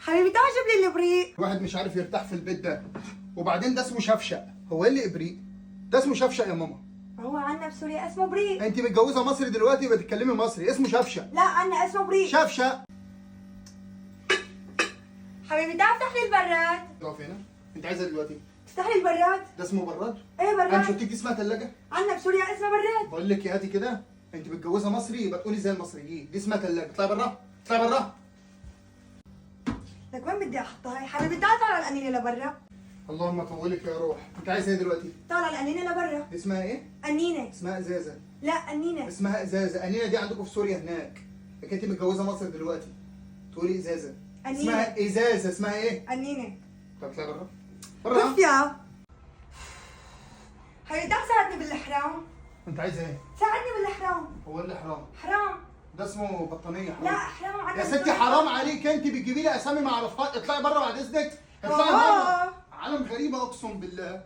حبيبي تعال جيب لي الابريق. الواحد مش عارف يرتاح في البيت ده. وبعدين ده اسمه شفشق، هو ايه اللي ابريق؟ ده اسمه شفشق يا ماما. هو عنا بسوريا اسمه بريق. انت متجوزه مصري دلوقتي يبقى تتكلمي مصري، اسمه شفشق. لا عنا اسمه بريق. شفشق. حبيبي تعال افتح لي البراد. تقف هنا. انت عايزه دلوقتي؟ افتح لي البراد. ده اسمه براد؟ ايه انا مش براد؟ قلت لك اسمها ثلاجه؟ عنا بسوريا اسمه براد. بقول لك يا هاتي كده، انت متجوزه مصري يبقى تقولي زي المصريين، دي اسمها ثلاجه، اطلعي بره، اطلعي بره. لك وين بدي احطها هي؟ حبيبي تعال طالع القنينه لبرا. اللهم طولك يا روح. انت عايزه ايه دلوقتي؟ طالع القنينه لبرا. دي اسمها ايه؟ قنينه. اسمها ازازه. لا قنينه. اسمها ازازه، انينه دي عندكم في سوريا هناك. لكن انت متجوزه مصر دلوقتي تقولي ازازه. أنينة. اسمها ازازه، اسمها ايه؟ قنينه. طب اطلعي بره. اوف بره. يا حبيبي تعال ساعدني بالحرام. انت عايزه ايه؟ ساعدني بالحرام. هو اللي حرام؟ حرام. ده اسمه بطانيه حرام. لا حرام عنا يا ستي بسوريا. حرام عليك، انت بتجيبي لي اسامي ما اعرفهاش، اطلعي بره بعد اذنك. اطلعي آه. بره. عالم غريبه اقسم بالله.